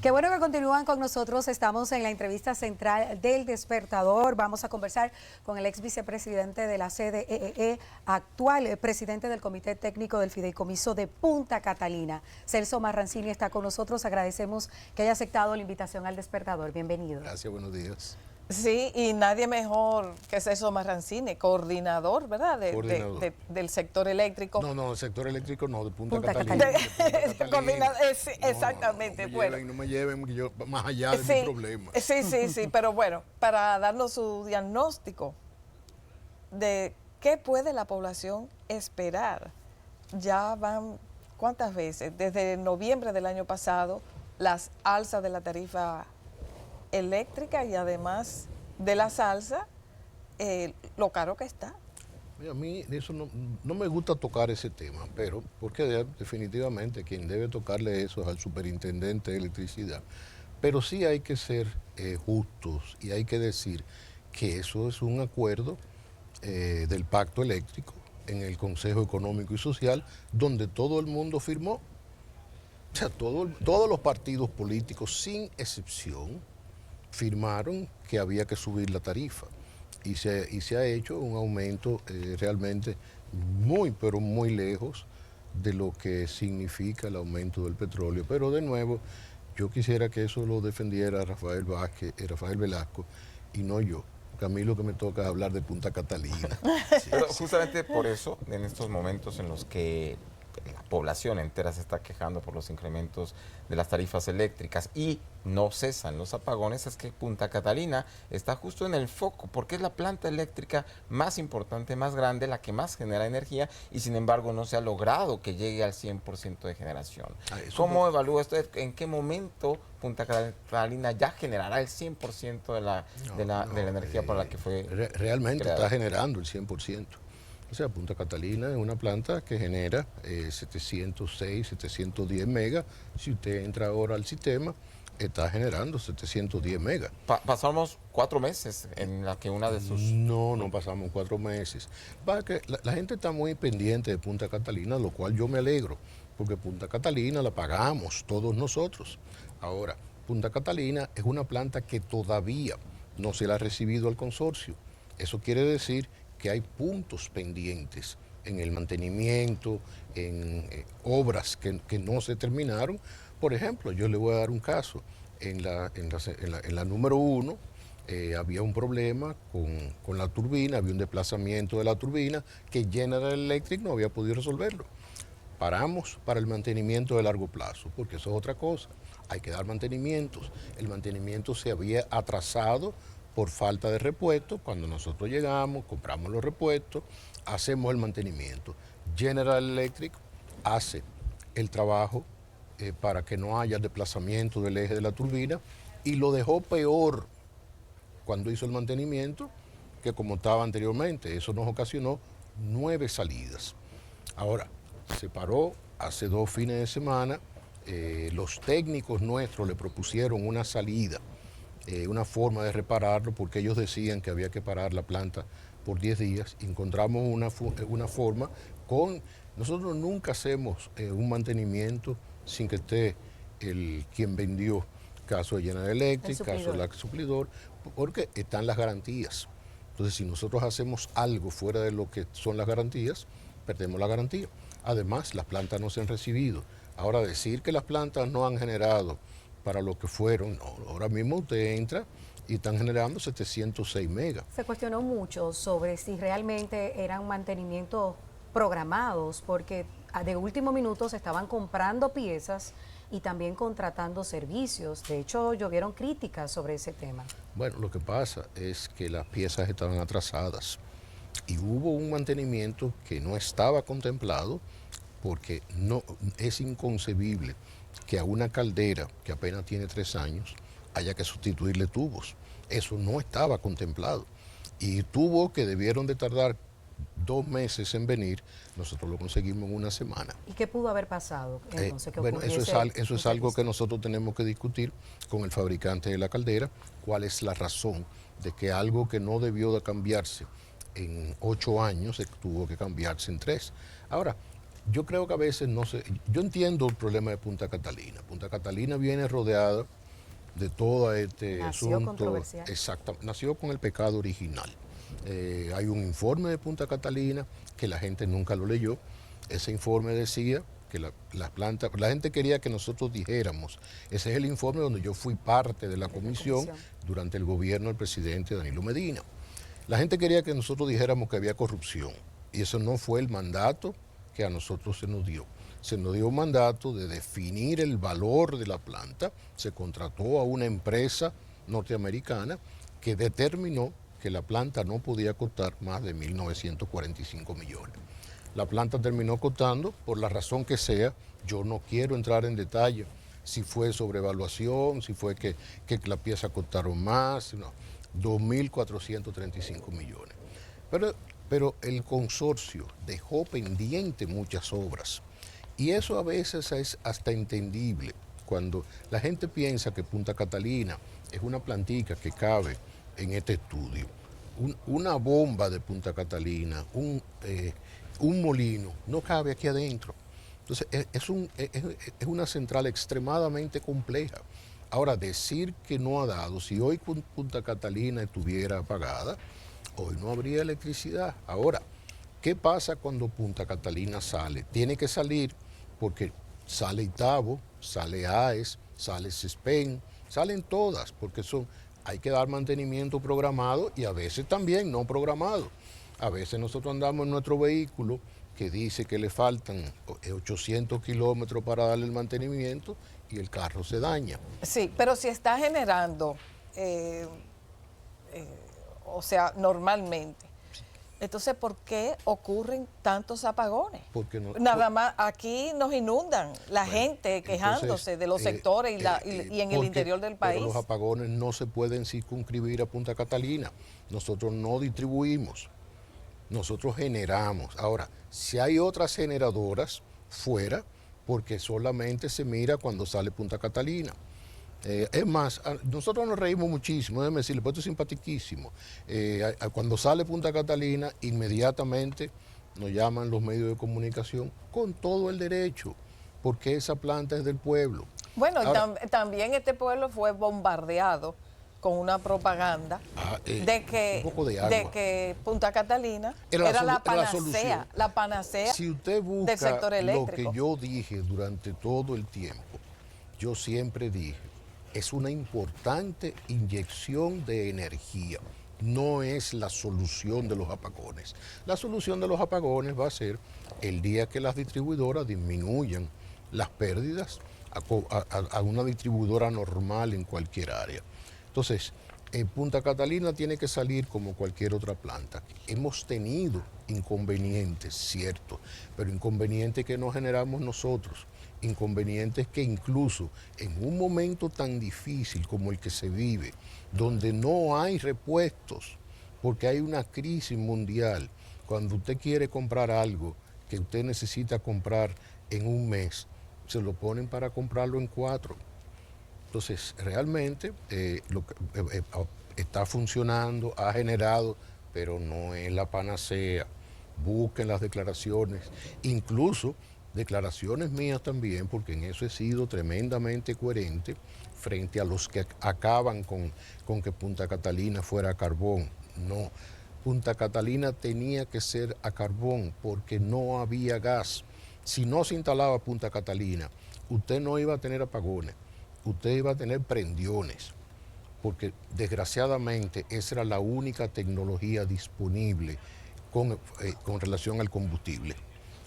Qué bueno que continúan con nosotros. Estamos en la entrevista central del Despertador. Vamos a conversar con el ex vicepresidente de la CDEE, actual presidente del Comité Técnico del Fideicomiso de Punta Catalina. Celso Marrancini está con nosotros. Agradecemos que haya aceptado la invitación al Despertador. Bienvenido. Gracias, buenos días. Sí, y nadie mejor que Celso Marrancini, coordinador, ¿verdad? Del sector eléctrico. No, el sector eléctrico no, de Punta Catalina. Sí, exactamente. No me lleven yo más allá de mi problema. Sí, pero bueno, para darnos su diagnóstico de qué puede la población esperar. Ya van, ¿cuántas veces? Desde noviembre del año pasado, las alzas de la tarifa eléctrica y además de la salsa, lo caro que está. A mí eso no me gusta tocar ese tema, pero porque definitivamente quien debe tocarle eso es al superintendente de electricidad. Pero sí hay que ser justos y hay que decir que eso es un acuerdo del pacto eléctrico en el Consejo Económico y Social, donde todo el mundo firmó. O sea, todos los partidos políticos, sin excepción, firmaron que había que subir la tarifa y se ha hecho un aumento realmente muy, pero muy lejos de lo que significa el aumento del petróleo. Pero de nuevo, yo quisiera que eso lo defendiera Rafael Velasco y no yo, porque a mí lo que me toca es hablar de Punta Catalina. Sí. Pero justamente por eso, en estos momentos en los que la población entera se está quejando por los incrementos de las tarifas eléctricas y no cesan los apagones, es que Punta Catalina está justo en el foco, porque es la planta eléctrica más importante, más grande, la que más genera energía, y sin embargo no se ha logrado que llegue al 100% de generación. ¿Cómo evalúa usted en qué momento Punta Catalina ya generará el 100% de la energía para la que fue realmente creada? Está generando el 100%. O sea, Punta Catalina es una planta que genera 706, 710 megas. Si usted entra ahora al sistema, está generando 710 megas. Pasamos 4 meses en la que una de sus... No pasamos 4 meses. Que la gente está muy pendiente de Punta Catalina, lo cual yo me alegro, porque Punta Catalina la pagamos todos nosotros. Ahora, Punta Catalina es una planta que todavía no se la ha recibido al consorcio. Eso quiere decir que hay puntos pendientes en el mantenimiento, en obras que no se terminaron. Por ejemplo, yo le voy a dar un caso. En la número 1 había un problema con la turbina, había un desplazamiento de la turbina que General Electric no había podido resolverlo. Paramos para el mantenimiento de largo plazo, porque eso es otra cosa. Hay que dar mantenimientos. El mantenimiento se había atrasado por falta de repuestos. Cuando nosotros llegamos, compramos los repuestos, hacemos el mantenimiento. General Electric hace el trabajo para que no haya desplazamiento del eje de la turbina y lo dejó peor cuando hizo el mantenimiento que como estaba anteriormente. Eso nos ocasionó 9 salidas. Ahora, se paró hace 2 fines de semana. Los técnicos nuestros le propusieron una salida, una forma de repararlo, porque ellos decían que había que parar la planta por 10 días. Encontramos una forma nosotros nunca hacemos un mantenimiento sin que esté quien vendió, caso de General Electric, caso del suplidor, porque están las garantías. Entonces, si nosotros hacemos algo fuera de lo que son las garantías, perdemos la garantía. Además, las plantas no se han recibido. Ahora, decir que las plantas no han generado para lo que fueron, no, ahora mismo usted entra y están generando 706 megas. Se cuestionó mucho sobre si realmente eran mantenimientos programados, porque de último minuto se estaban comprando piezas y también contratando servicios. De hecho, llovieron críticas sobre ese tema. Bueno, lo que pasa es que las piezas estaban atrasadas y hubo un mantenimiento que no estaba contemplado, porque no es inconcebible que a una caldera que apenas tiene 3 años haya que sustituirle tubos. Eso no estaba contemplado. Y tubos que debieron de tardar 2 meses en venir, nosotros lo conseguimos en 1 semana. ¿Y qué pudo haber pasado? Entonces, bueno, eso es algo que nosotros tenemos que discutir con el fabricante de la caldera, cuál es la razón de que algo que no debió de cambiarse en 8 años tuvo que cambiarse en 3. Ahora, yo creo que a veces no sé, yo entiendo el problema de Punta Catalina. Punta Catalina viene rodeada de todo este Nació asunto. controversial. Exacto, nació con el pecado original. Hay un informe de Punta Catalina que la gente nunca lo leyó. Ese informe decía que las plantas, la gente quería que nosotros dijéramos, ese es el informe donde yo fui parte de la comisión durante el gobierno del presidente Danilo Medina. La gente quería que nosotros dijéramos que había corrupción y eso no fue el mandato que a nosotros se nos dio. Se nos dio un mandato de definir el valor de la planta, se contrató a una empresa norteamericana que determinó que la planta no podía costar más de 1.945 millones. La planta terminó costando, por la razón que sea, yo no quiero entrar en detalle, si fue sobrevaluación, si fue que la pieza costaron más, no, 2.435 millones. Pero el consorcio dejó pendiente muchas obras y eso a veces es hasta entendible. Cuando la gente piensa que Punta Catalina es una plantica que cabe en este estudio, una bomba de Punta Catalina, un molino, no cabe aquí adentro. Entonces, es una central extremadamente compleja. Ahora, decir que no ha dado, si hoy Punta Catalina estuviera apagada, hoy no habría electricidad. Ahora, ¿qué pasa cuando Punta Catalina sale? Tiene que salir porque sale Itabo, sale AES, sale CESPEN, salen todas, porque hay que dar mantenimiento programado y a veces también no programado. A veces nosotros andamos en nuestro vehículo que dice que le faltan 800 kilómetros para darle el mantenimiento y el carro se daña. Sí, pero si está generando, o sea, normalmente, entonces, ¿por qué ocurren tantos apagones? Porque no, nada más, aquí nos inundan la gente quejándose entonces, de los sectores y en el interior del país. Pero los apagones no se pueden circunscribir a Punta Catalina. Nosotros no distribuimos, nosotros generamos. Ahora, si hay otras generadoras fuera, porque solamente se mira cuando sale Punta Catalina. Es más, nosotros nos reímos muchísimo, déjeme decirle, pues esto es simpatiquísimo. Cuando sale Punta Catalina, inmediatamente nos llaman los medios de comunicación con todo el derecho, porque esa planta es del pueblo. Bueno, ahora, también este pueblo fue bombardeado con una propaganda de que Punta Catalina era la panacea si usted busca del sector eléctrico. Lo que yo dije durante todo el tiempo, yo siempre dije, es una importante inyección de energía, no es la solución de los apagones. La solución de los apagones va a ser el día que las distribuidoras disminuyan las pérdidas a una distribuidora normal en cualquier área. Entonces, Punta Catalina tiene que salir como cualquier otra planta. Hemos tenido inconvenientes, cierto, pero inconvenientes que no generamos nosotros. Inconvenientes que incluso en un momento tan difícil como el que se vive, donde no hay repuestos, porque hay una crisis mundial, cuando usted quiere comprar algo que usted necesita comprar en un mes, se lo ponen para comprarlo en 4. Entonces, realmente está funcionando, ha generado, pero no es la panacea. Busquen las declaraciones, incluso declaraciones mías también, porque en eso he sido tremendamente coherente frente a los que acaban con que Punta Catalina fuera a carbón. No, Punta Catalina tenía que ser a carbón porque no había gas. Si no se instalaba Punta Catalina, usted no iba a tener apagones, usted iba a tener prendiones, porque desgraciadamente esa era la única tecnología disponible con relación al combustible.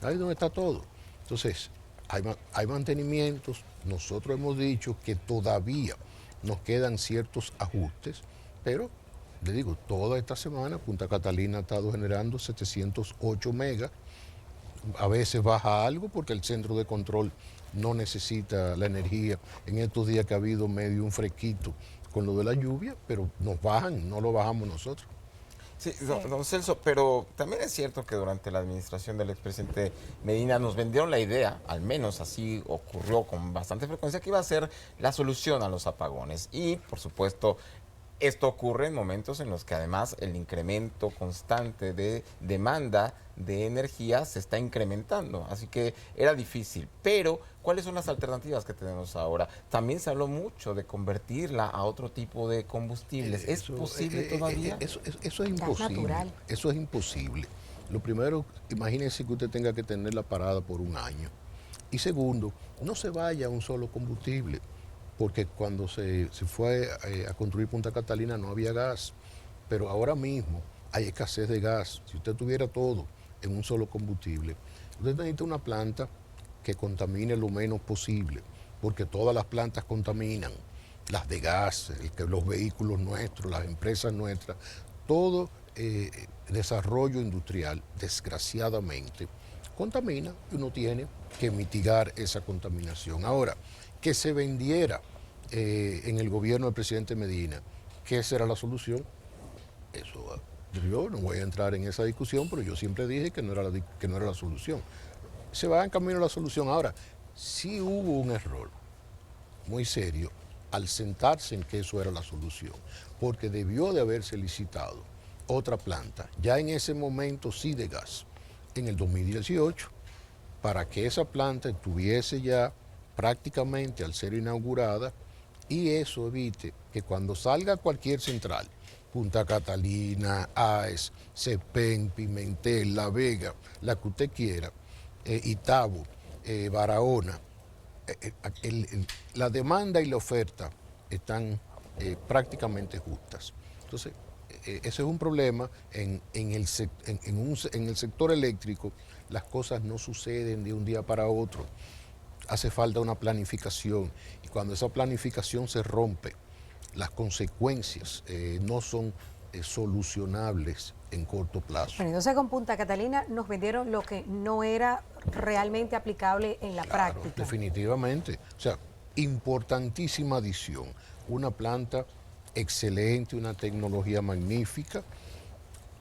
Ahí es donde está todo. Entonces, hay mantenimientos, nosotros hemos dicho que todavía nos quedan ciertos ajustes, pero le digo, toda esta semana Punta Catalina ha estado generando 708 megas, a veces baja algo porque el centro de control no necesita la energía en estos días que ha habido medio un fresquito con lo de la lluvia, pero nos bajan, no lo bajamos nosotros. Sí, don Celso, pero también es cierto que durante la administración del expresidente Medina nos vendieron la idea, al menos así ocurrió con bastante frecuencia, que iba a ser la solución a los apagones. Y, por supuesto, Esto ocurre en momentos en los que además el incremento constante de demanda de energía se está incrementando, así que era difícil. Pero, ¿cuáles son las alternativas que tenemos ahora? También se habló mucho de convertirla a otro tipo de combustibles. ¿Es posible todavía? Eso es imposible. natural. Eso es imposible. Lo primero, imagínese que usted tenga que tenerla parada por un año. Y segundo, no se vaya a un solo combustible, porque cuando se fue a construir Punta Catalina no había gas, pero ahora mismo hay escasez de gas. Si usted tuviera todo en un solo combustible, usted necesita una planta que contamine lo menos posible, porque todas las plantas contaminan, las de gas, los vehículos nuestros, las empresas nuestras, todo desarrollo industrial, desgraciadamente, contamina y uno tiene que mitigar esa contaminación. Ahora, que se vendiera en el gobierno del presidente Medina, ¿qué será la solución? Eso, yo no voy a entrar en esa discusión, pero yo siempre dije que no era la solución. Se va en camino a la solución. Ahora, sí hubo un error muy serio al sentarse en que eso era la solución, porque debió de haberse licitado otra planta, ya en ese momento sí de gas, en el 2018, para que esa planta estuviese ya prácticamente al ser inaugurada, y eso evite que cuando salga cualquier central, Punta Catalina, AES, Cepén, Pimentel, La Vega, la que usted quiera, Itabo, Barahona, la demanda y la oferta están prácticamente justas. Entonces, ese es un problema en el sector eléctrico. Las cosas no suceden de un día para otro. Hace falta una planificación, y cuando esa planificación se rompe, las consecuencias no son solucionables en corto plazo. Bueno, entonces con Punta Catalina nos vendieron lo que no era realmente aplicable en la práctica. Definitivamente. O sea, importantísima adición. Una planta excelente, una tecnología magnífica,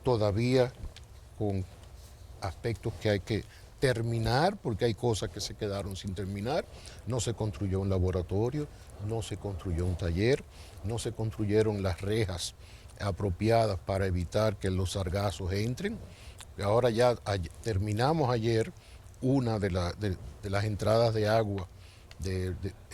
todavía con aspectos que hay que terminar, porque hay cosas que se quedaron sin terminar. No se construyó un laboratorio, no se construyó un taller, no se construyeron las rejas apropiadas para evitar que los sargazos entren. Ahora ya terminamos ayer una de las entradas de agua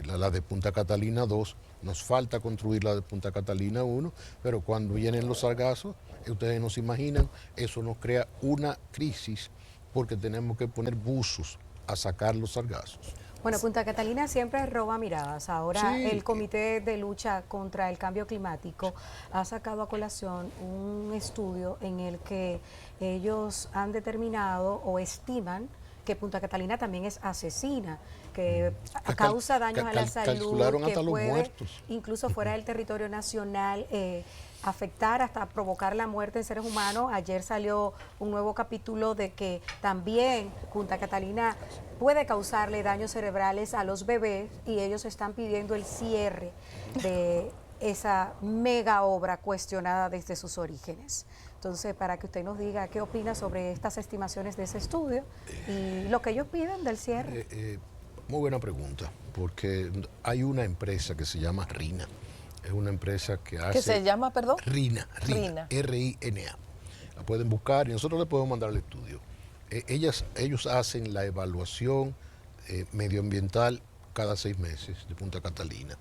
la de Punta Catalina 2, nos falta construir la de Punta Catalina 1, pero cuando vienen los sargazos, ustedes no se imaginan, eso nos crea una crisis, porque tenemos que poner buzos a sacar los sargazos. Bueno, Punta Catalina siempre roba miradas. Ahora Sí. el Comité de Lucha contra el Cambio Climático ha sacado a colación un estudio en el que ellos han determinado o estiman que Punta Catalina también es asesina, que causa daños a la salud, calcularon que hasta los puede, muertos. incluso fuera del territorio nacional, afectar hasta provocar la muerte en seres humanos. Ayer salió un nuevo capítulo de que también Punta Catalina puede causarle daños cerebrales a los bebés, y ellos están pidiendo el cierre de esa mega obra cuestionada desde sus orígenes. Entonces, para que usted nos diga qué opina sobre estas estimaciones de ese estudio y lo que ellos piden del cierre. Muy buena pregunta, porque hay una empresa que se llama RINA. Es una empresa que hace... ¿Qué se llama, perdón? RINA, R-I-N-A. La pueden buscar y nosotros le podemos mandar el estudio. Ellos hacen la evaluación medioambiental cada 6 meses de Punta Catalina.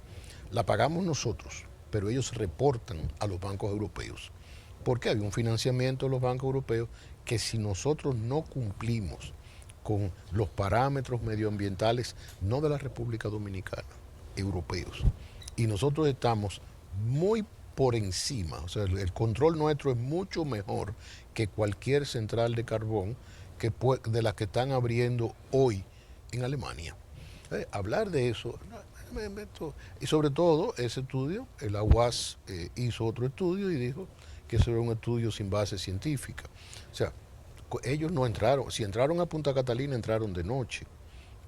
La pagamos nosotros, pero ellos reportan a los bancos europeos. Porque hay un financiamiento de los bancos europeos que, si nosotros no cumplimos con los parámetros medioambientales, no de la República Dominicana, europeos, y nosotros estamos muy por encima, o sea, el control nuestro es mucho mejor que cualquier central de carbón de las que están abriendo hoy en Alemania. Hablar de eso, y sobre todo ese estudio, el AWAS hizo otro estudio y dijo que eso era un estudio sin base científica. O sea, ellos no entraron, si entraron a Punta Catalina, entraron de noche.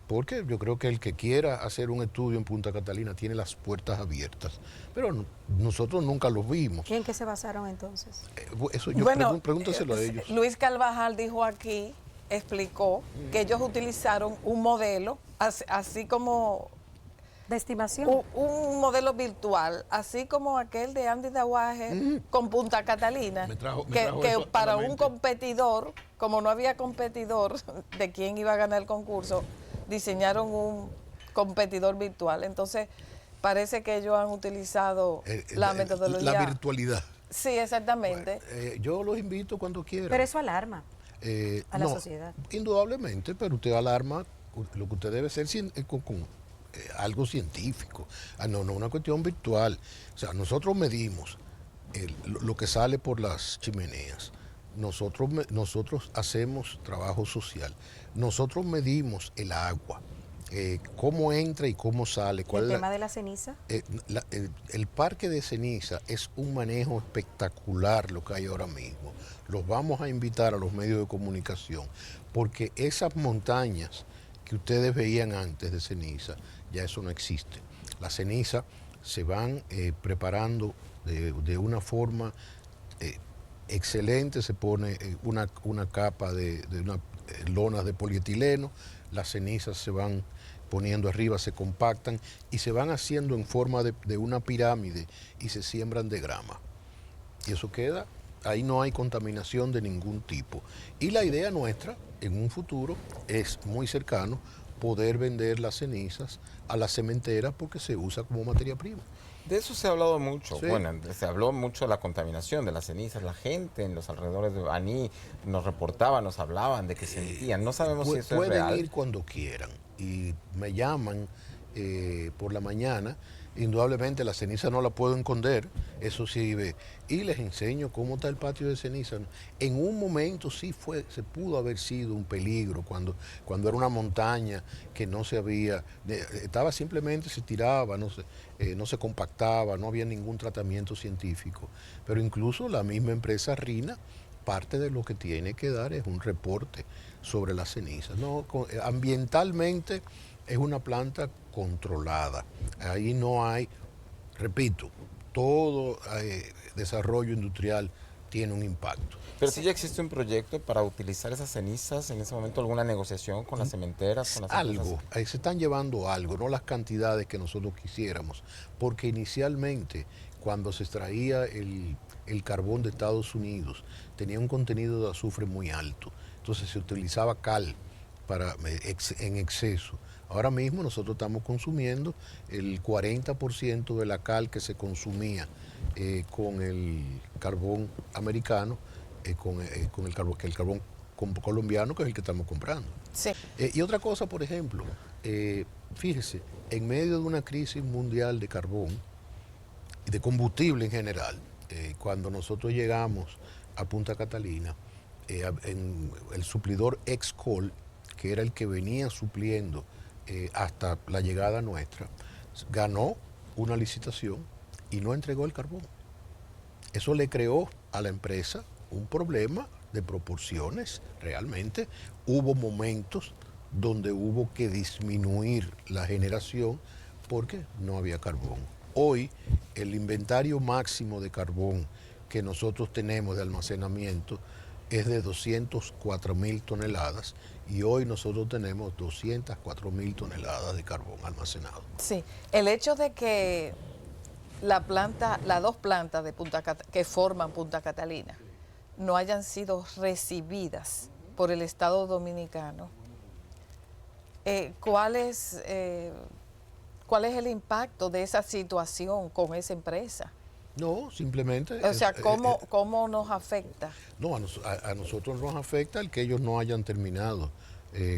Porque yo creo que el que quiera hacer un estudio en Punta Catalina tiene las puertas abiertas. Pero nosotros nunca los vimos. ¿Y en qué se basaron entonces? Eso yo pregúntaselo a ellos. Luis Carvajal dijo aquí, explicó que ellos utilizaron un modelo, así como de estimación. un modelo virtual, así como aquel de Andy Dawaje con Punta Catalina, Me trajo que eso a para la un mente. competidor, como no había competidor de quién iba a ganar el concurso, diseñaron un competidor virtual. Entonces, parece que ellos han utilizado la metodología. La virtualidad. Sí, exactamente. Yo los invito cuando quieran. Pero eso alarma a la No, sociedad. indudablemente, pero usted alarma lo que usted debe hacer con algo científico. No una cuestión virtual. O sea, nosotros medimos lo que sale por las chimeneas. Nosotros hacemos trabajo social. Nosotros medimos el agua. Cómo entra y cómo sale. ¿El tema de la ceniza? El parque de ceniza es un manejo espectacular lo que hay ahora mismo. Los vamos a invitar a los medios de comunicación porque esas montañas que ustedes veían antes de ceniza, ya eso no existe. Las cenizas se van preparando de una forma excelente, se pone una capa de lonas de polietileno, las cenizas se van poniendo arriba, se compactan y se van haciendo en forma de una pirámide y se siembran de grama. Y eso queda, ahí no hay contaminación de ningún tipo. Y la idea nuestra, en un futuro, es muy cercano, poder vender las cenizas a las cementeras porque se usa como materia prima. De eso se ha hablado mucho. Sí. Bueno, se habló mucho de la contaminación de las cenizas. La gente en los alrededores de Baní nos reportaban, nos hablaban de que sentían. No sabemos si eso es Pueden real. ir cuando quieran y me llaman por la mañana. Indudablemente la ceniza no la puedo esconder, eso sí ve. Y les enseño cómo está el patio de ceniza. En un momento sí se pudo haber sido un peligro cuando era una montaña que no se había, estaba simplemente, se tiraba, no se compactaba, no había ningún tratamiento científico. Pero incluso la misma empresa RINA, parte de lo que tiene que dar es un reporte sobre las cenizas. Ambientalmente es una planta controlada. Ahí no hay, repito, todo desarrollo industrial tiene un impacto. Pero si ya existe un proyecto para utilizar esas cenizas, en ese momento alguna negociación con las cementeras, con las Algo, empresas? se están llevando algo, no las cantidades que nosotros quisiéramos, porque inicialmente cuando se extraía el carbón de Estados Unidos tenía un contenido de azufre muy alto, entonces se utilizaba cal en exceso. Ahora mismo nosotros estamos consumiendo el 40% de la cal que se consumía con el carbón americano, con el carbón colombiano, que es el que estamos comprando. Sí. Y otra cosa, por ejemplo, fíjese, en medio de una crisis mundial de carbón y de combustible en general, cuando nosotros llegamos a Punta Catalina, en el suplidor Excol, que era el que venía supliendo hasta la llegada nuestra, ganó una licitación y no entregó el carbón. Eso le creó a la empresa un problema de proporciones. Realmente hubo momentos donde hubo que disminuir la generación porque no había carbón. Hoy el inventario máximo de carbón que nosotros tenemos de almacenamiento es de 204.000 toneladas y hoy nosotros tenemos 204.000 toneladas de carbón almacenado. Sí, el hecho de que las dos plantas de que forman Punta Catalina no hayan sido recibidas por el Estado Dominicano, ¿cuál es el impacto de esa situación con esa empresa? No, simplemente... O sea, ¿cómo nos afecta? No, a nosotros nos afecta el que ellos no hayan terminado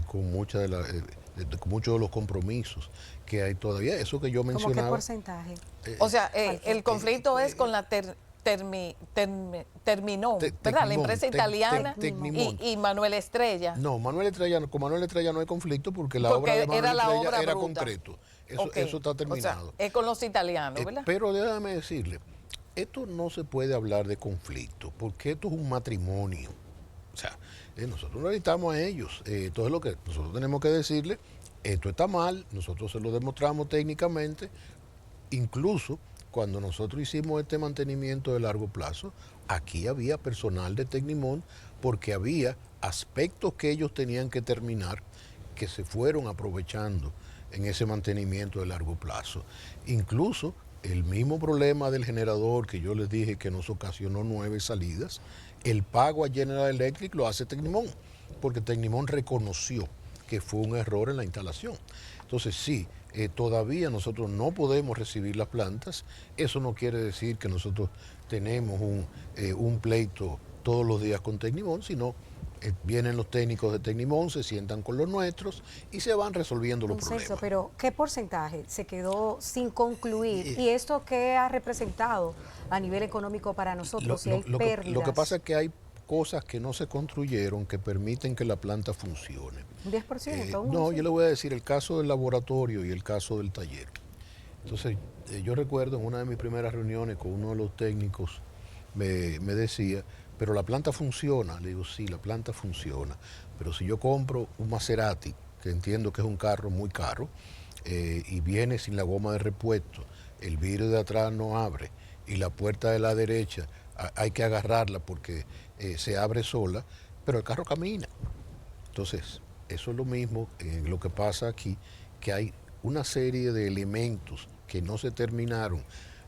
con muchos de los compromisos que hay todavía. Eso que yo mencionaba... ¿Cómo qué porcentaje? O sea, el conflicto es con la Terminón, ¿verdad? La empresa italiana y Manuel Estrella. No, con Manuel Estrella no hay conflicto porque la obra de Manuel Estrella era concreto. Eso está terminado. O sea, es con los italianos, ¿verdad? Pero déjame decirle, esto no se puede hablar de conflicto, porque esto es un matrimonio. O sea, nosotros no necesitamos a ellos. Entonces lo que nosotros tenemos que decirle, esto está mal, nosotros se lo demostramos técnicamente, incluso cuando nosotros hicimos este mantenimiento de largo plazo, aquí había personal de Tecnimont porque había aspectos que ellos tenían que terminar que se fueron aprovechando en ese mantenimiento de largo plazo. Incluso el mismo problema del generador que yo les dije que nos ocasionó 9 salidas, el pago a General Electric lo hace Tecnimont, porque Tecnimont reconoció que fue un error en la instalación. Entonces sí, todavía nosotros no podemos recibir las plantas. Eso no quiere decir que nosotros tenemos un pleito todos los días con Tecnimont, sino vienen los técnicos de Tecnimont, se sientan con los nuestros y se van resolviendo los problemas. Pero ¿qué porcentaje se quedó sin concluir? ¿Y esto qué ha representado a nivel económico para nosotros? Si hay pérdidas. Lo que pasa es que hay cosas que no se construyeron que permiten que la planta funcione. ¿Un 10%? No, yo le voy a decir el caso del laboratorio y el caso del taller. Entonces, yo recuerdo en una de mis primeras reuniones con uno de los técnicos, me decía, pero la planta funciona. Le digo, sí, la planta funciona, pero si yo compro un Maserati, que entiendo que es un carro muy caro, y viene sin la goma de repuesto, el vidrio de atrás no abre y la puerta de la derecha hay que agarrarla porque se abre sola, pero el carro camina. Entonces, eso es lo mismo lo que pasa aquí, que hay una serie de elementos que no se terminaron.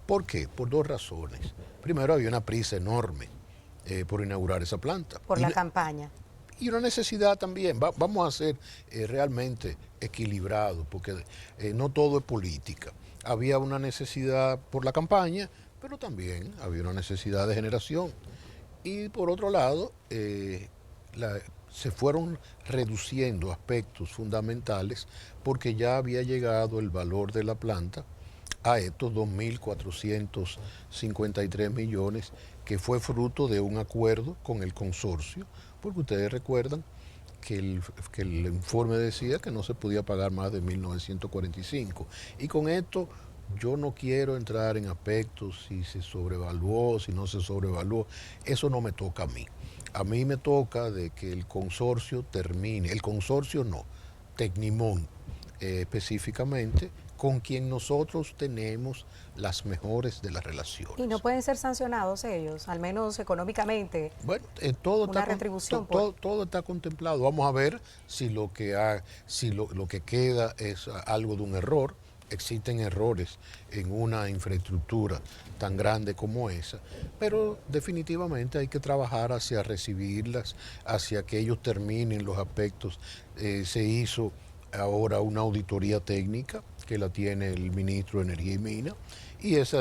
¿Por qué? Por 2 razones. Primero, había una prisa enorme por inaugurar esa planta. Por la campaña. Y una necesidad también. Vamos a ser realmente equilibrados, porque no todo es política. Había una necesidad por la campaña, pero también había una necesidad de generación. Y por otro lado, se fueron reduciendo aspectos fundamentales porque ya había llegado el valor de la planta a estos 2.453 millones, que fue fruto de un acuerdo con el consorcio, porque ustedes recuerdan que el informe decía que no se podía pagar más de 1.945. Y con esto yo no quiero entrar en aspectos si se sobrevaluó, si no se sobrevaluó. Eso no me toca a mí. A mí me toca de que el consorcio termine. El consorcio no, Tecnimont específicamente, con quien nosotros tenemos las mejores de las relaciones. ¿Y no pueden ser sancionados ellos, al menos económicamente? Bueno, una retribución. Todo está contemplado. Vamos a ver si lo que queda es algo de un error. Existen errores en una infraestructura tan grande como esa, pero definitivamente hay que trabajar hacia recibirlas, hacia que ellos terminen los aspectos. Se hizo ahora una auditoría técnica que la tiene el ministro de Energía y Minas, y esa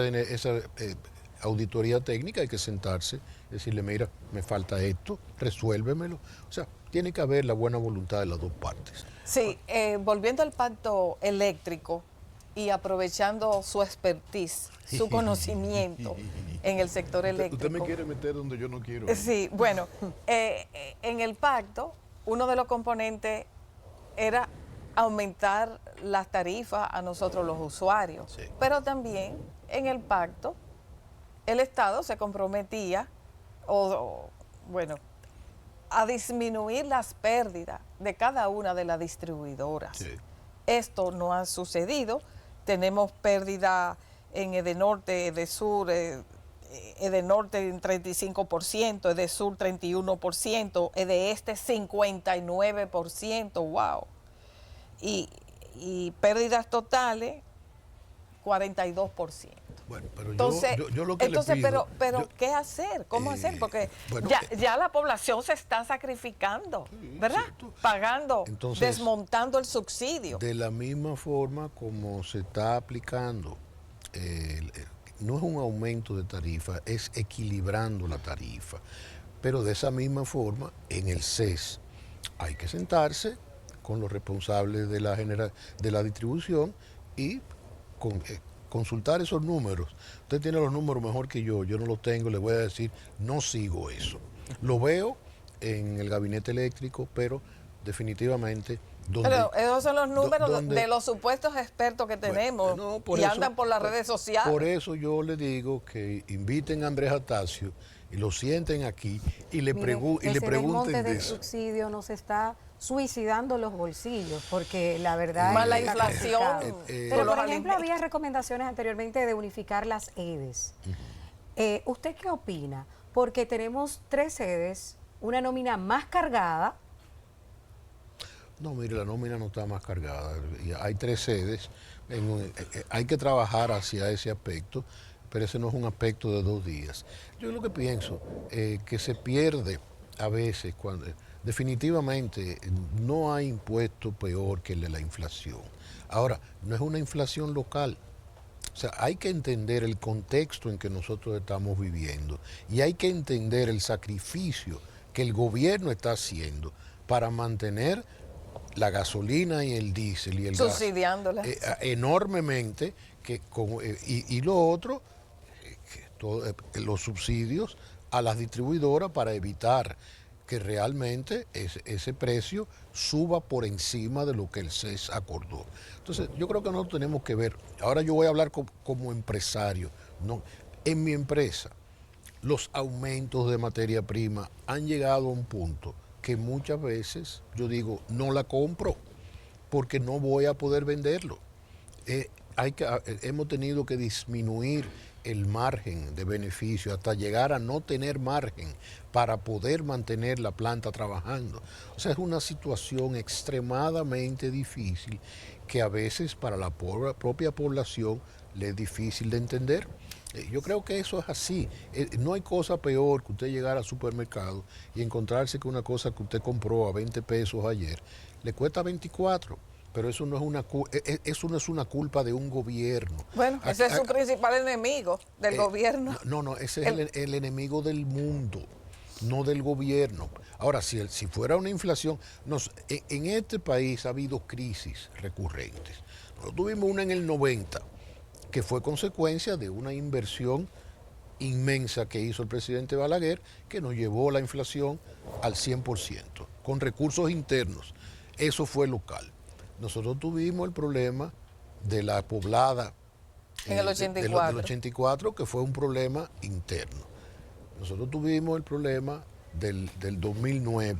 auditoría técnica hay que sentarse, decirle, mira, me falta esto, resuélvemelo. O sea, tiene que haber la buena voluntad de las dos partes. Sí, volviendo al pacto eléctrico y aprovechando su expertise, su conocimiento en el sector eléctrico. Usted me quiere meter donde yo no quiero. Sí, bueno, en el pacto, uno de los componentes era aumentar las tarifas a nosotros los usuarios, sí. Pero también en el pacto el Estado se comprometía a disminuir las pérdidas de cada una de las distribuidoras. Sí. Esto no ha sucedido. Tenemos pérdida en Edenorte, Edesur, Edenorte en 35%, Edesur 31%, Edeste 59%, wow. Y pérdidas totales 42%. Bueno, pero entonces, yo lo que le pido, pero ¿qué hacer? ¿Cómo hacer? Porque bueno, ya la población se está sacrificando, ¿verdad? Sí, pagando, entonces, desmontando el subsidio. De la misma forma como se está aplicando, no es un aumento de tarifa, es equilibrando la tarifa. Pero de esa misma forma, en el CES hay que sentarse con los responsables de la distribución y consultar esos números. Usted tiene los números mejor que yo no los tengo, le voy a decir, no sigo eso. Lo veo en el gabinete eléctrico, pero definitivamente... Pero esos son los números de los supuestos expertos que tenemos, y andan por las redes sociales. Por eso yo le digo que inviten a Andrés Atasio y lo sienten aquí y le pregunten de eso. El monte del subsidio nos está suicidando los bolsillos, porque la verdad más la inflación. Pero por ejemplo había recomendaciones anteriormente de unificar las EDES. ¿Usted qué opina? Porque tenemos 3 sedes, una nómina más cargada. No, mire, la nómina no está más cargada. Y hay 3 sedes. Hay que trabajar hacia ese aspecto, pero ese no es un aspecto de 2 días. Yo lo que pienso que se pierde a veces cuando definitivamente no hay impuesto peor que el de la inflación. Ahora, no es una inflación local. O sea, hay que entender el contexto en que nosotros estamos viviendo y hay que entender el sacrificio que el gobierno está haciendo para mantener la gasolina y el diésel y el subsidiándola gas enormemente y lo otro, los subsidios a las distribuidoras para evitar que realmente ese precio suba por encima de lo que el CES acordó. Entonces, yo creo que nosotros tenemos que ver, ahora yo voy a hablar como empresario, no, en mi empresa, los aumentos de materia prima han llegado a un punto que muchas veces yo digo, no la compro porque no voy a poder venderlo. Hemos tenido que disminuir el margen de beneficio hasta llegar a no tener margen para poder mantener la planta trabajando. O sea, es una situación extremadamente difícil que a veces para la propia población le es difícil de entender. Yo creo que eso es así. No hay cosa peor que usted llegar al supermercado y encontrarse que una cosa que usted compró a 20 pesos ayer le cuesta 24. Pero eso no es una culpa de un gobierno. Bueno, ese es su principal enemigo del gobierno. No, ese es el enemigo del mundo, no del gobierno. Ahora, si fuera una inflación, en este país ha habido crisis recurrentes. Nosotros tuvimos una en el 90, que fue consecuencia de una inversión inmensa que hizo el presidente Balaguer, que nos llevó la inflación al 100%, con recursos internos. Eso fue local. Nosotros tuvimos el problema de la poblada en el 84. Del 84, que fue un problema interno. Nosotros tuvimos el problema del 2009,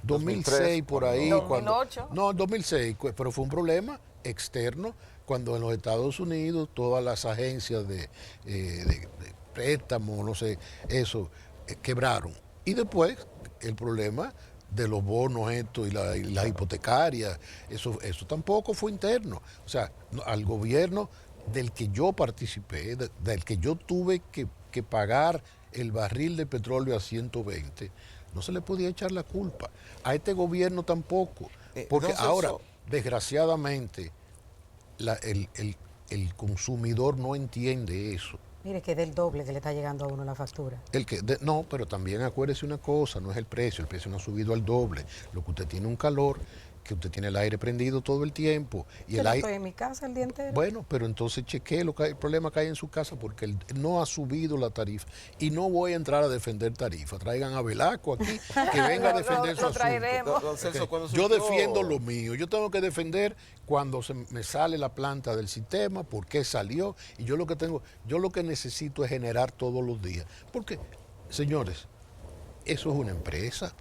2006 por ahí. 2008. No, 2006, pero fue un problema externo cuando en los Estados Unidos todas las agencias de préstamo, no sé, eso, quebraron. Y después el problema de los bonos estos y la hipotecaria, eso tampoco fue interno. O sea, al gobierno del que yo participé, del que yo tuve que pagar el barril de petróleo a 120, no se le podía echar la culpa. A este gobierno tampoco. Porque ahora, desgraciadamente, el consumidor no entiende eso. Mire que es del doble que le está llegando a uno la factura. No, pero también acuérdese una cosa, no es el precio no ha subido al doble. Lo que usted tiene un calor, que usted tiene el aire prendido todo el tiempo. Y Yo no estoy en mi casa el día entero. Bueno, pero entonces chequee el problema que hay en su casa porque no ha subido la tarifa. Y no voy a entrar a defender tarifa. Traigan a Velasco aquí que venga a defender su asunto. Don Celso, Yo defiendo lo mío. Yo tengo que defender cuando me sale la planta del sistema, por qué salió. Y yo lo que necesito es generar todos los días. Porque, señores, eso es una empresa.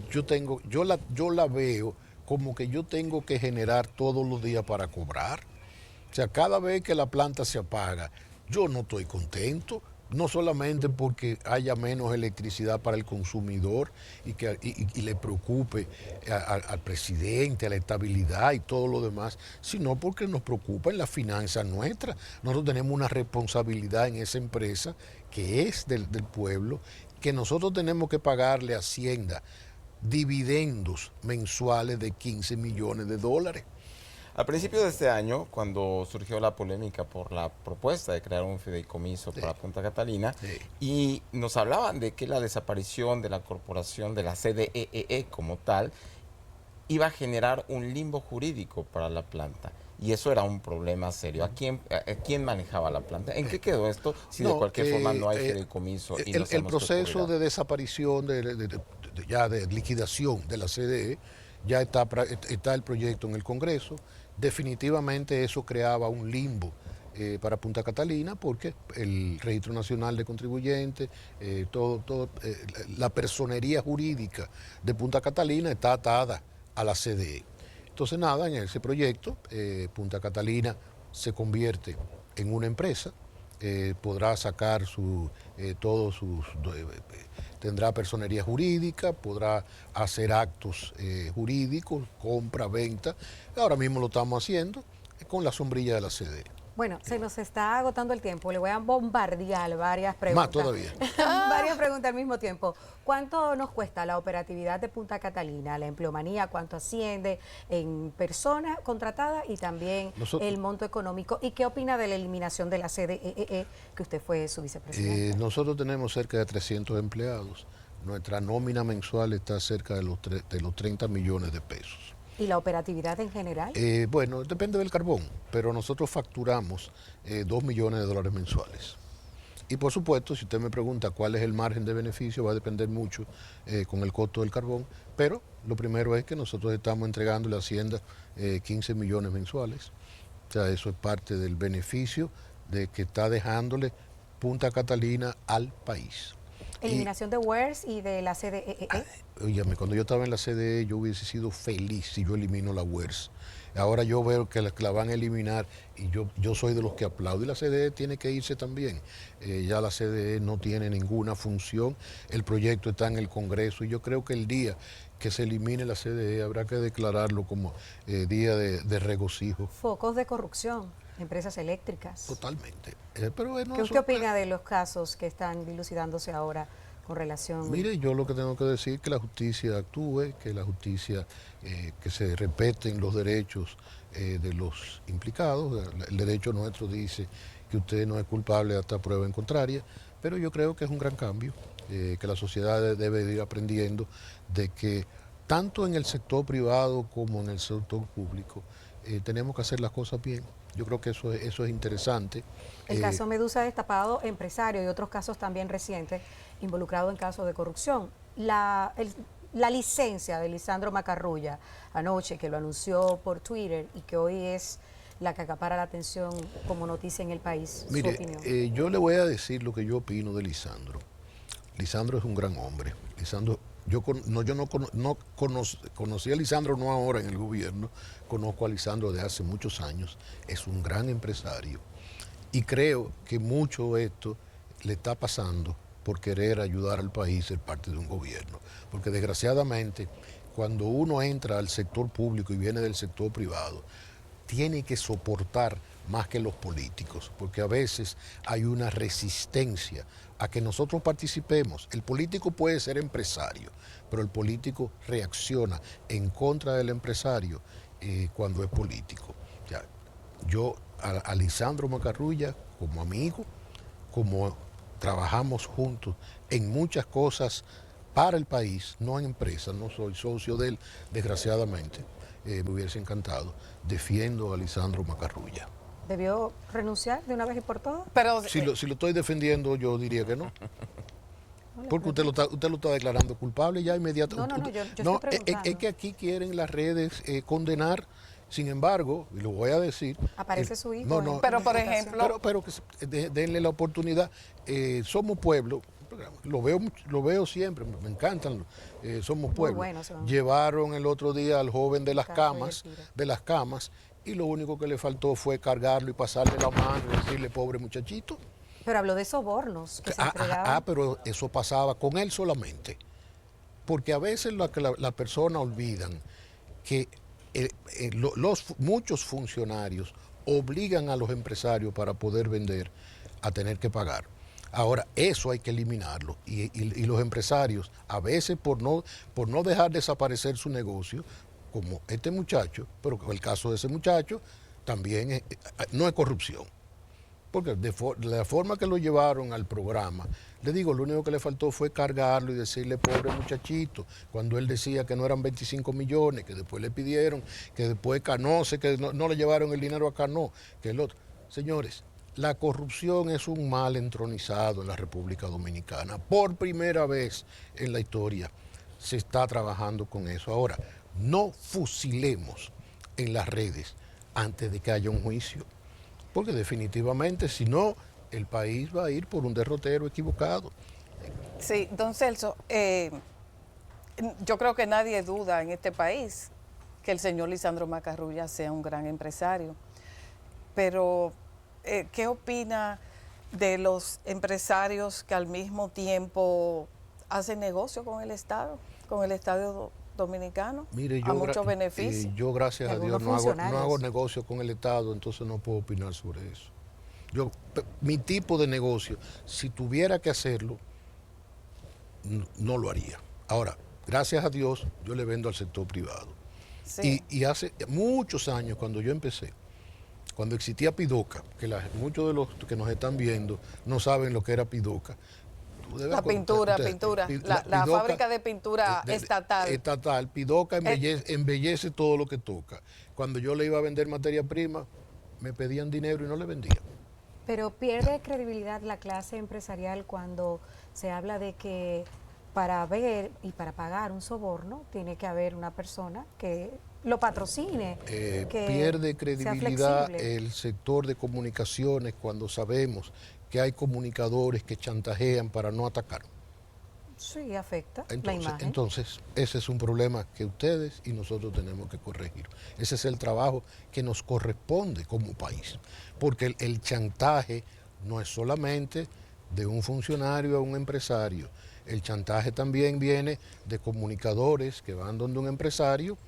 Yo la veo como que yo tengo que generar todos los días para cobrar. O sea, cada vez que la planta se apaga, yo no estoy contento, no solamente porque haya menos electricidad para el consumidor y le preocupe al presidente, a la estabilidad y todo lo demás, sino porque nos preocupa en las finanzas nuestras. Nosotros tenemos una responsabilidad en esa empresa que es del pueblo, que nosotros tenemos que pagarle a Hacienda dividendos mensuales de 15 millones de dólares. Al principio de este año, cuando surgió la polémica por la propuesta de crear un fideicomiso para Punta Catalina, y nos hablaban de que la desaparición de la corporación de la CDEE como tal iba a generar un limbo jurídico para la planta. Y eso era un problema serio. ¿A quién manejaba la planta? ¿En qué quedó esto si de cualquier forma no hay fideicomiso? Y no el proceso de desaparición, de liquidación de la CDE, ya está el proyecto en el Congreso. Definitivamente eso creaba un limbo para Punta Catalina porque el Registro Nacional de Contribuyentes, la personería jurídica de Punta Catalina está atada a la CDE. Entonces nada, en ese proyecto Punta Catalina se convierte en una empresa, podrá sacar todos sus tendrá personería jurídica, podrá hacer actos jurídicos, compra, venta. Ahora mismo lo estamos haciendo con la sombrilla de la CDE. Bueno, se nos está agotando el tiempo. Le voy a bombardear varias preguntas. Más todavía. Varias preguntas al mismo tiempo. ¿Cuánto nos cuesta la operatividad de Punta Catalina, la empleomanía? ¿Cuánto asciende en persona contratada y también el monto económico? ¿Y qué opina de la eliminación de la CDEE, que usted fue su vicepresidente? Nosotros tenemos cerca de 300 empleados. Nuestra nómina mensual está cerca de los 30 millones de pesos. ¿Y la operatividad en general? Bueno, depende del carbón, pero nosotros facturamos 2 millones de dólares mensuales. Y por supuesto, si usted me pregunta cuál es el margen de beneficio, va a depender mucho con el costo del carbón, pero lo primero es que nosotros estamos entregándole a Hacienda 15 millones mensuales. O sea, eso es parte del beneficio de que está dejándole Punta Catalina al país. Eliminación de WERS y de la CDEE. Óyame, cuando yo estaba en la CDE yo hubiese sido feliz si yo elimino la WERS. Ahora yo veo que la van a eliminar y yo soy de los que aplaudo. Y la CDE tiene que irse también. Ya la CDE no tiene ninguna función. El proyecto está en el Congreso y yo creo que el día que se elimine la CDE habrá que declararlo como día de regocijo. Focos de corrupción, empresas eléctricas. Totalmente. Pero, ¿Qué usted opina de los casos que están dilucidándose ahora con relación? Mire, yo lo que tengo que decir es que la justicia actúe, que la justicia, que se respeten los derechos de los implicados. El derecho nuestro dice que usted no es culpable hasta prueba en contraria, pero yo creo que es un gran cambio, que la sociedad debe ir aprendiendo de que tanto en el sector privado como en el sector público tenemos que hacer las cosas bien. Yo creo que eso es interesante. El caso Medusa destapado, empresario y otros casos también recientes involucrados en casos de corrupción. La licencia de Lisandro Macarrulla anoche, que lo anunció por Twitter y que hoy es la que acapara la atención como noticia en el país. Mire, su opinión. yo le voy a decir lo que yo opino de Lisandro. Lisandro es un gran hombre. Lisandro, conocí a Lisandro no ahora en el gobierno, conozco a Lisandro de hace muchos años. Es un gran empresario y creo que mucho de esto le está pasando por querer ayudar al país ser parte de un gobierno. Porque desgraciadamente, cuando uno entra al sector público y viene del sector privado, tiene que soportar más que los políticos, porque a veces hay una resistencia a que nosotros participemos. El político puede ser empresario, pero el político reacciona en contra del empresario cuando es político. O sea, yo a Lisandro Macarrulla, como amigo, como trabajamos juntos en muchas cosas para el país, no en empresas, no soy socio de él, desgraciadamente, me hubiese encantado. Defiendo a Lisandro Macarrulla. ¿Debió renunciar de una vez y por todas? Pero Si lo estoy defendiendo, yo diría que no. Porque usted lo está declarando culpable ya inmediatamente. No, yo estoy preguntando. Es que aquí quieren las redes condenar. Sin embargo, y lo voy a decir. Aparece su hijo. Pero, por ejemplo, Pero denle la oportunidad. Somos pueblo. Lo veo siempre, me encantan. Somos pueblo. Bueno, Llevaron el otro día al joven de las Caso camas, y lo único que le faltó fue cargarlo y pasarle la mano y decirle, pobre muchachito. Pero habló de sobornos que se entregaban. Pero eso pasaba con él solamente. Porque a veces la persona olvidan que muchos funcionarios obligan a los empresarios para poder vender a tener que pagar. Ahora, eso hay que eliminarlo. Y los empresarios, a veces por no dejar desaparecer su negocio, como este muchacho, pero el caso de ese muchacho también no es corrupción. Porque de la forma que lo llevaron al programa, le digo, lo único que le faltó fue cargarlo y decirle, pobre muchachito, cuando él decía que no eran 25 millones, que después le pidieron, que después Cano, que no le llevaron el dinero a Cano, que el otro. Señores, la corrupción es un mal entronizado en la República Dominicana. Por primera vez en la historia se está trabajando con eso. Ahora, no fusilemos en las redes antes de que haya un juicio. Porque definitivamente, si no, el país va a ir por un derrotero equivocado. Sí, don Celso, yo creo que nadie duda en este país que el señor Lisandro Macarrulla sea un gran empresario. Pero, ¿qué opina de los empresarios que al mismo tiempo hacen negocio con el Estado dominicano, Mire, a muchos beneficios. yo gracias a Dios Algunos no hago funcionarios. negocio con el Estado, entonces no puedo opinar sobre eso. Mi tipo de negocio, si tuviera que hacerlo, no lo haría. Ahora, gracias a Dios, yo le vendo al sector privado. Sí. Y hace muchos años, cuando yo empecé, cuando existía Pidoca, que muchos de los que nos están viendo no saben lo que era Pidoca. La pintura, la fábrica de pintura estatal. Estatal, Pidoca embellece todo lo que toca. Cuando yo le iba a vender materia prima, me pedían dinero y no le vendía. Pero pierde credibilidad la clase empresarial cuando se habla de que para ver y para pagar un soborno tiene que haber una persona que lo patrocine. Que Pierde sea credibilidad flexible. el sector de comunicaciones cuando sabemos que hay comunicadores que chantajean para no atacar. Sí, afecta la imagen. Entonces, ese es un problema que ustedes y nosotros tenemos que corregir. Ese es el trabajo que nos corresponde como país. Porque el chantaje no es solamente de un funcionario a un empresario. El chantaje también viene de comunicadores que van donde un empresario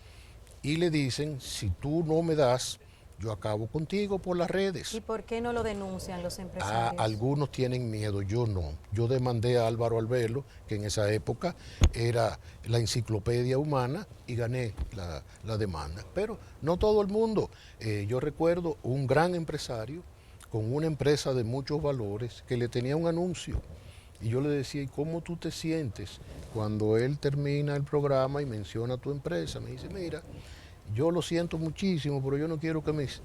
y le dicen, si tú no me das, yo acabo contigo por las redes. ¿Y por qué no lo denuncian los empresarios? Algunos tienen miedo, yo no. Yo demandé a Álvaro Albelo, que en esa época era la enciclopedia humana, y gané la demanda. Pero no todo el mundo. Yo recuerdo un gran empresario con una empresa de muchos valores que le tenía un anuncio. Y yo le decía, ¿y cómo tú te sientes cuando él termina el programa y menciona tu empresa? Me dice, mira, yo lo siento muchísimo, pero yo no quiero que mis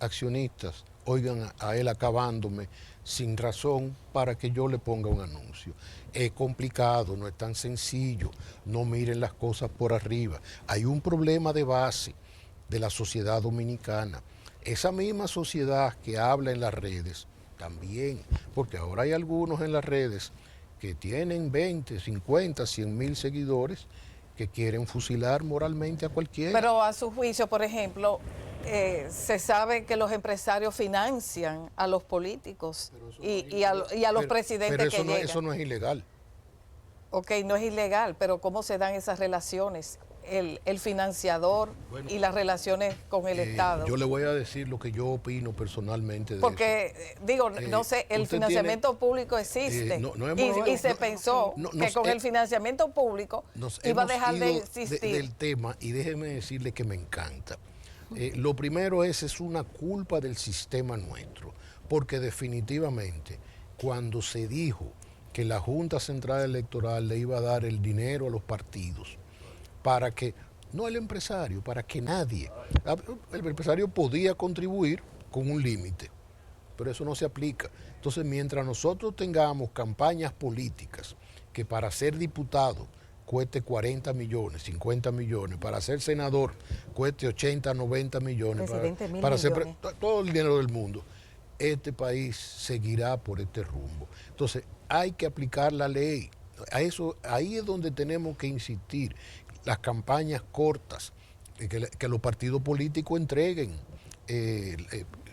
accionistas oigan a él acabándome sin razón para que yo le ponga un anuncio. Es complicado, no es tan sencillo, no miren las cosas por arriba. Hay un problema de base de la sociedad dominicana. Esa misma sociedad que habla en las redes, también, porque ahora hay algunos en las redes que tienen 20, 50, 100 mil seguidores que quieren fusilar moralmente a cualquiera. Pero a su juicio, por ejemplo, se sabe que los empresarios financian a los políticos y a los presidentes pero que llegan. Eso no es ilegal. Ok, no es ilegal, pero ¿cómo se dan esas relaciones? El financiador y las relaciones con el Estado. Yo le voy a decir lo que yo opino personalmente de Porque, eso. digo, no sé, el usted financiamiento público existe y se pensó que con el financiamiento público iba a dejar de existir. Del tema, y déjeme decirle que me encanta. Lo primero es una culpa del sistema nuestro, porque definitivamente cuando se dijo que la Junta Central Electoral le iba a dar el dinero a los partidos, para que, no el empresario, para que nadie, el empresario podía contribuir con un límite, pero eso no se aplica. Entonces, mientras nosotros tengamos campañas políticas que para ser diputado cueste 40 millones, 50 millones, para ser senador cueste 80, 90 millones, para ser todo el dinero del mundo, este país seguirá por este rumbo. Entonces, hay que aplicar la ley. Ahí es donde tenemos que insistir. Las campañas cortas, que los partidos políticos entreguen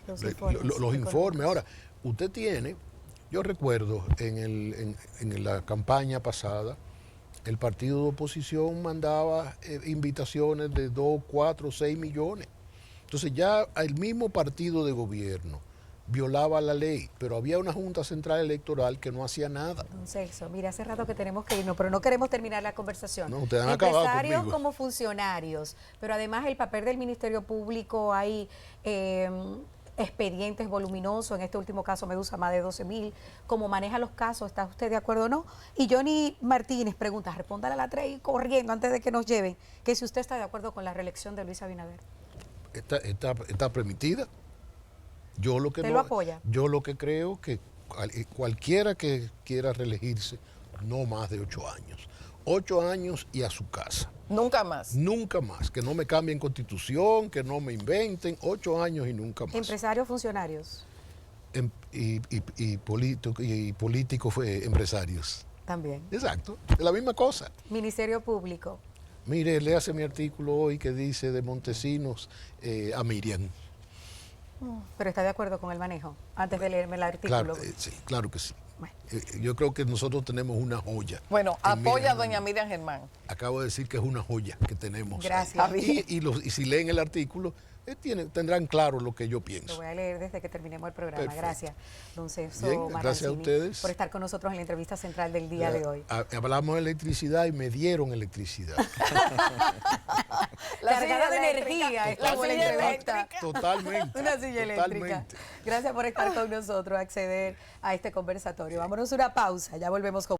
los informes. Ahora, usted tiene, yo recuerdo en la campaña pasada, el partido de oposición mandaba invitaciones de 2, 4, 6 millones. Entonces ya el mismo partido de gobierno violaba la ley, pero había una Junta Central Electoral que no hacía nada. Don Celso, mira, hace rato que tenemos que irnos, pero no queremos terminar la conversación. No, ustedes han acabado Empresarios conmigo. como funcionarios, pero además el papel del Ministerio Público, hay expedientes voluminosos, en este último caso Medusa más de 12,000, ¿cómo maneja los casos? ¿Está usted de acuerdo o no? Y Johnny Martínez pregunta, respóndale a la 3 y corriendo antes de que nos lleven, que si usted está de acuerdo con la reelección de Luis Abinader. Está permitida. Yo lo que ¿Usted lo apoya? Yo lo que creo que cualquiera que quiera reelegirse, no más de 8 años. 8 años y a su casa. Nunca más. Nunca más. Que no me cambien constitución, que no me inventen. 8 años y nunca más. Empresarios, funcionarios. Y políticos empresarios. También. Exacto. Es la misma cosa. Ministerio Público. Mire, léase mi artículo hoy que dice de Montesinos a Miriam. Pero está de acuerdo con el manejo, antes de leerme el artículo. Claro, sí, claro que sí. Bueno. Yo creo que nosotros tenemos una joya. Bueno, en apoya a Miriam doña Miriam Germán. Acabo de decir que es una joya que tenemos. Gracias. ahí. Y si leen el artículo, tendrán claro lo que yo Lo pienso. voy a leer desde que terminemos el programa. Perfecto. Gracias, don Celso Bien, gracias a Marrancini, ustedes. por estar con nosotros en la entrevista central del día de hoy. Hablamos de electricidad y me dieron electricidad. Cargada de silla eléctrica, energía, la estuvo la silla entrevista. eléctrica. Totalmente. Una silla eléctrica. Totalmente. Gracias por estar con nosotros, acceder a este conversatorio. Vámonos a una pausa, ya volvemos con